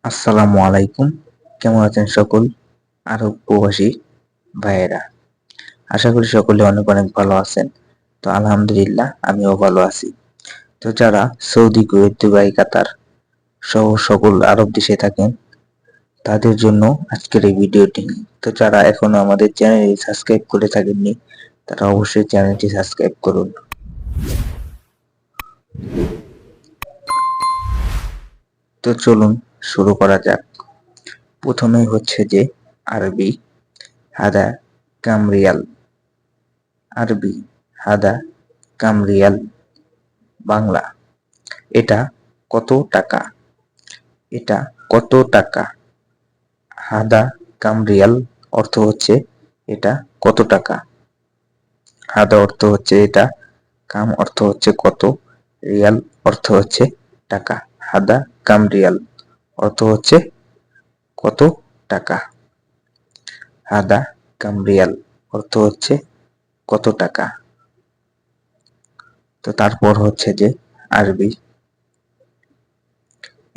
আসসালামু আলাইকুম। কেমন আছেন সকল আরব প্রবাসী ভাইয়েরা? আশা করি সকলে অনেক অনেক ভালো আছেন। তো আলহামদুলিল্লাহ আমিও ভালো আছি। তো যারা সৌদি, কুয়েত, দুবাই, কাতার সহ সকল আরব দেশে থাকেন তাদের জন্য আজকের এই ভিডিওটি। তো যারা এখনো আমাদের চ্যানেলটি সাবস্ক্রাইব করে থাকেননি তারা অবশ্যই চ্যানেলটি সাবস্ক্রাইব করুন। তো চলুন শুরু করা যাক। প্রথমেই হচ্ছে যে আরবি হাদা কাম রিয়াল। আরবি হাদা কাম রিয়াল। বাংলা এটা কত টাকা? এটা কত টাকা? হাদা কাম রিয়াল অর্থ হচ্ছে এটা কত টাকা। হাদা অর্থ হচ্ছে এটা, কাম অর্থ হচ্ছে কত, রিয়াল অর্থ হচ্ছে টাকা। হাদা কাম রিয়াল অর্থ হচ্ছে কত টাকা। হাদা কাম রিয়াল অর্থ হচ্ছে কত টাকা। তো তারপর হচ্ছে যে আরবি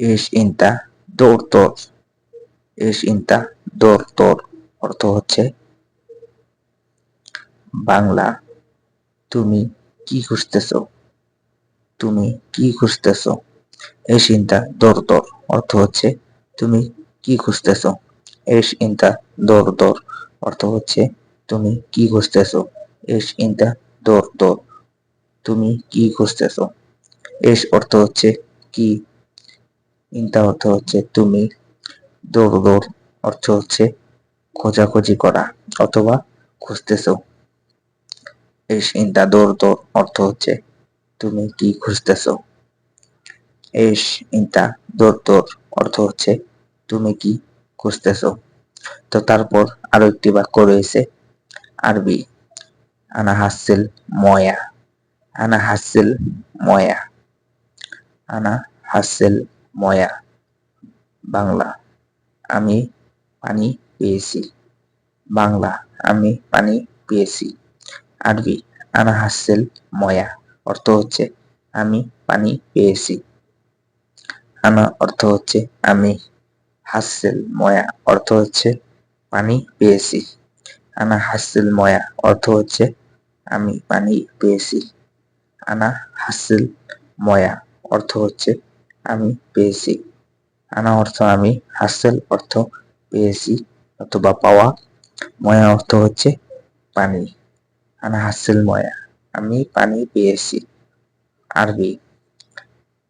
এস ইনতা দৌড় তোর। এস ইনতা দৌড় তোর অর্থ হচ্ছে বাংলা তুমি কি খুঁজতেছো? তুমি কি খুঁজতেছো? এস ইনতা দৌড় তোর অর্থ হচ্ছে তুমি কি খুঁজতেছো? এস ইনতা দৌড় তোর অর্থ হচ্ছে তুমি কি খুঁজতেছো? এস ইনতা দৌড় তোর তুমি কি খুঁজতেছো? এস অর্থ হচ্ছে কি, ইনতা অর্থ হচ্ছে তুমি, দৌড় দৌড় অর্থ হচ্ছে খোঁজাখুঁজি করা অথবা খুঁজতেছো। এস ইনতা দৌড় দৌড় অর্থ হচ্ছে তুমি কি খুঁজতেছো? এস ইনতা দৌড় দৌড় অর্থ হচ্ছে তুমি কি খুঁজতেছো। তো তারপর আরো একটি বাক্য রয়েছে আরবি আনা হাসিল ময়া। আনা হাসিল ময়া। আনা হাসিল ময়া। বাংলা আমি পানি পেয়েছি। বাংলা আমি পানি পেয়েছি। আরবি আনা হাসিল ময়া অর্থ হচ্ছে আমি পানি পেয়েছি। আনা অর্থ হচ্ছে আমি, হাসিল ময়া অর্থ হচ্ছে পানি পেয়েছি। আনা হাসিল ময়া অর্থ হচ্ছে আমি পানি পেয়েছি। আনা হাসিল ময়া অর্থ হচ্ছে আমি পেয়েছি। আনা অর্থ আমি, হাসিল অর্থ পেয়েছি অথবা পাওয়া, ময়া অর্থ হচ্ছে পানি। আনা হাসিল ময়া আমি পানি পেয়েছি। আরবি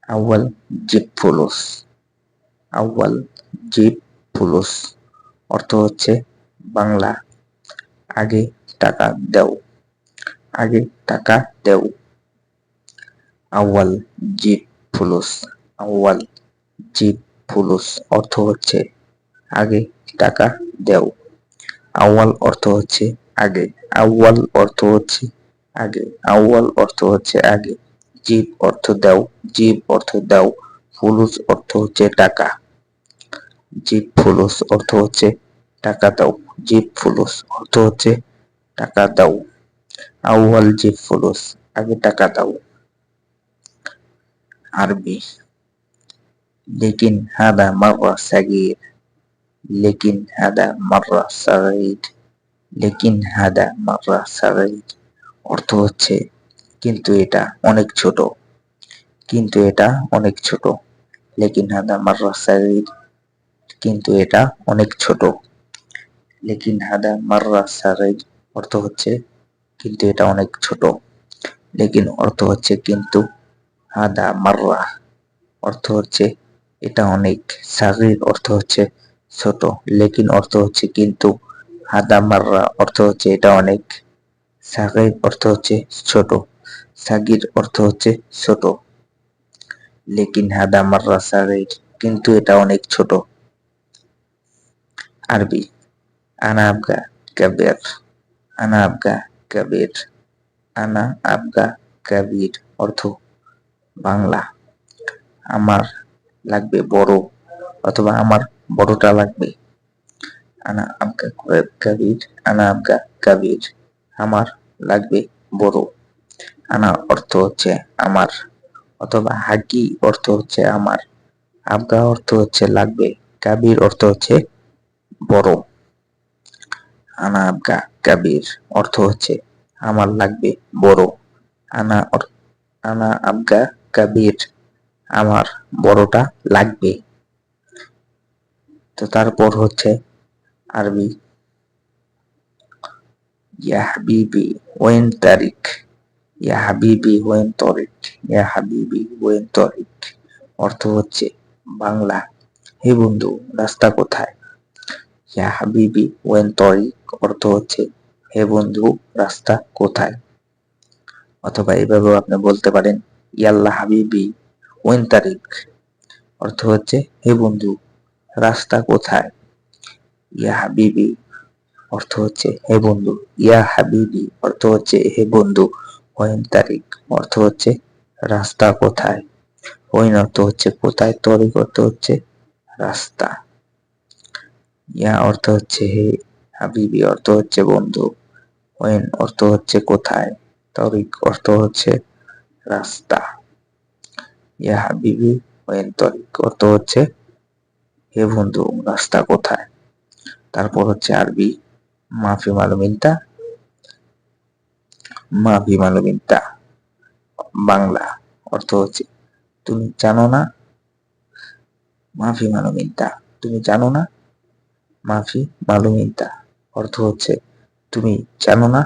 আউয়াল জিব ফুলুস। আউয়াল জিব ফুলুস অর্থ হচ্ছে বাংলা আগে টাকা দেও। আগে টাকা দেও। আউয়াল জিব ফুলুস। আউয়াল জিব ফুলুস অর্থ হচ্ছে আগে টাকা দেও। আউয়াল অর্থ হচ্ছে আগে। আউয়াল অর্থ হচ্ছে আগে। আউয়াল অর্থ হচ্ছে আগে। জিব অর্থ দাও। জিব অর্থ দাও। ফুলুস অর্থ হচ্ছে টাকা। জিব ফুলুস অর্থ হচ্ছে টাকা দাও। জিব ফুলুস অর্থ হচ্ছে টাকা দাও। আউয়াল জিব ফুলুস আগে টাকা দাও। আরবি লেকিন হাদা মাররা সাগীর। লেকিন হাদা মাররা সাগীর। লেকিন হাদা মাররা সাগীর অর্থ হচ্ছে কিন্তু এটা অনেক ছোট। কিন্তু এটা অনেক ছোট। লেকিন হাদা মাররা সাগীর কিন্তু এটা অনেক ছোট। লেকিন হাদা মাররা সাগীর অর্থ হচ্ছে কিন্তু এটা অনেক ছোট। লেকিন অর্থ হচ্ছে কিন্তু, হাদা মাররা অর্থ হচ্ছে এটা অনেক, সাগীর অর্থ হচ্ছে ছোট, লেকিন অর্থ হচ্ছে কিন্তু, হাদা মাররা অর্থ হচ্ছে এটা অনেক, সাগীর অর্থ হচ্ছে ছোট, সাগীর অর্থ হচ্ছে ছোট। লেকিন হাদা মাররা সাগীর কিন্তু এটা অনেক ছোট। আরবি আনা আবগা কাবির। আনা আবগা কাবির। আনা আবগা কাবির অর্থ বাংলা আমার লাগবে বড় অথবা আমার বড়টা লাগবে। আনা আবগা কাবির। আনা আবগা কাবির আমার লাগবে বড়। আনা অর্থ হচ্ছে আমার অথবা হাগি অর্থ হচ্ছে আমার। আবগা অর্থ হচ্ছে লাগবে কাবির অর্থ হচ্ছে বড়। আনা আবগা কাবির অর্থ হচ্ছে আমার লাগবে বড়। আনা আবগা কাবির আমার বড়টা লাগবে। তো তারপর হচ্ছে আরবি ইয়া হাবিবি ওয়েন তারিক, ইয়া হাবিবি ওয়েন তরিক, ইয়া হাবিবি ওয়েন তরিক অর্থ হচ্ছে বাংলা, হে বন্ধু রাস্তা কোথায়। ইয়া হাবিবি ওয়েন তরিক অর্থ হচ্ছে হে বন্ধু রাস্তা কোথায়। অথবা এভাবেও আপনি বলতে পারেন ইয়াল্লা হাবিবি ওয়েন তারিক অর্থ হচ্ছে হে বন্ধু রাস্তা কোথায়। ইয়া হাবিবি অর্থ হচ্ছে হে বন্ধু, ইয়া হাবিবি অর্থ হচ্ছে হে বন্ধু, ওয়েন তারিক অর্থ হচ্ছে রাস্তা কোথায়। ওয়েন অর্থ হচ্ছে কোথায়, তরিক অর্থ হচ্ছে রাস্তা। ইয়া অর্থ হচ্ছে হে, হাবিবি অর্থ হচ্ছে বন্ধু, ওয়েন অর্থ হচ্ছে কোথায়, তরিক অর্থ হচ্ছে রাস্তা। ইয়া হাবিবি ওয়েন তরিক অর্থ হচ্ছে হে বন্ধু রাস্তা কোথায়। তারপর হচ্ছে আরবি মাফি মালুমিনতা, মাফি মালুমিনতা বাংলা অর্থ হচ্ছে তুমি জানো না। মাফি মালুমিনতা তুমি জানো না, মাফি মালুমিনতা অর্থ হচ্ছে তুমি জানো না।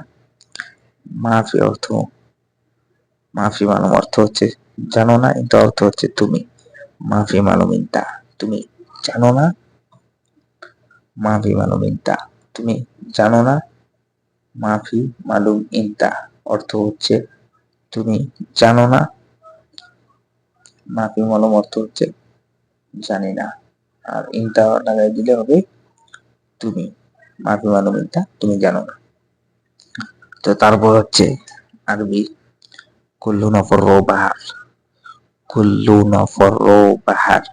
মাফি অর্থ মাফি মালুম অর্থ হচ্ছে জানো না, এটা অর্থ হচ্ছে তুমি। মাফি মালুমিনতা তুমি জানো না, মাফি মালুমিনতা তুমি জানো না। মাফি মালুম ইনতা অর্থ হচ্ছে তুমি জানো না। মাফি মালুম অর্থ হচ্ছে জানি না, আর ইনতা লাগাই দিলে হবে তুমি। মাফি মালুম ইনতা তুমি জানো না। তো তারপর হচ্ছে আরবি কুল্লু নফর বাহার, কুল্লু নফর বাহার,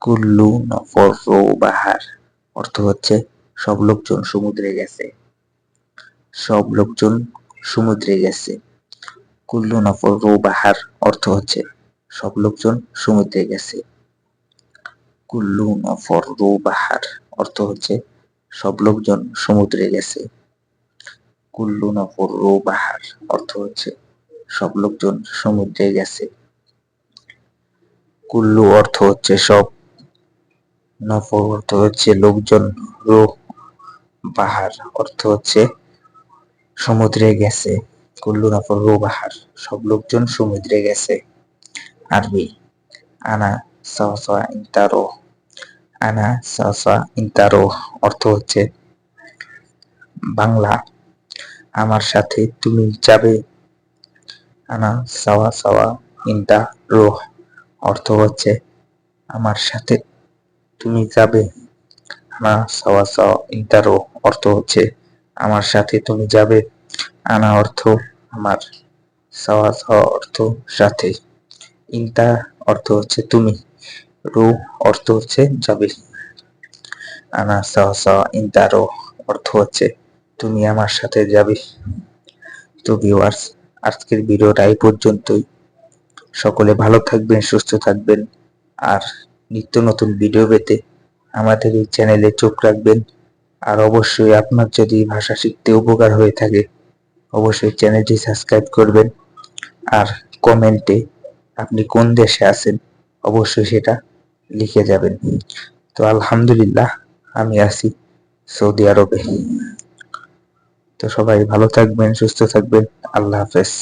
কুল্লু নফর বাহার অর্থ হচ্ছে সব লোকজন সমুদ্রে গেছে, সব লোকজন সমুদ্রে গেছে। কুল্লু নফর বাহার অর্থ হচ্ছে সব লোকজন সমুদ্রে গেছে। কুল্লু নফর বাহার অর্থ হচ্ছে সব লোকজন সমুদ্রে গেছে। কুল্লু নফর বাহার অর্থ হচ্ছে সব লোকজন সমুদ্রে গেছে। কুল্লু অর্থ হচ্ছে সব, নফর অর্থ হচ্ছে লোকজন, বাহার অর্থ হচ্ছে সমুদ্রে গেছে। কুল্লু নফর বাহার সব লোকজন সমুদ্রে গেছে। আরবি আনা সাওয়া ইনতারো, আনা সাওয়া ইনতারো অর্থ হচ্ছে বাংলা আমার সাথে তুমি যাবে। আনা সাওয়া ইনতারো অর্থ হচ্ছে আমার সাথে তুমি যাবে। আনা সাওয়া ইনতারো অর্থ হচ্ছে আমার সাথে তুমি যাবে। আনা অর্থ আমার, সাওয়া অর্থ সাথে, ইনতা অর্থ হচ্ছে তুমি, রো অর্থ হচ্ছে যাবে। আনা সাওয়া ইনতারো অর্থ হচ্ছে তুমি আমার সাথে যাবে। তো ভিউয়ার্স আজকের ভিডিওটা এই পর্যন্তই। সকলে ভালো থাকবেন, সুস্থ থাকবেন, আর নিত্য নতুন ভিডিও পেতে আমাদের এই চ্যানেলে চোখ রাখবেন। আর অবশ্যই আপনার যদি ভাষা শিখতে উপকার হয়ে থাকে অবশ্যই চ্যানেলটি সাবস্ক্রাইব করবেন। আর কমেন্টে আপনি কোন দেশে আছেন অবশ্যই সেটা লিখে যাবেন। তো আলহামদুলিল্লাহ আমি আছি সৌদি আরবে। তো সবাই ভালো থাকবেন, সুস্থ থাকবেন। আল্লাহ হাফেজ।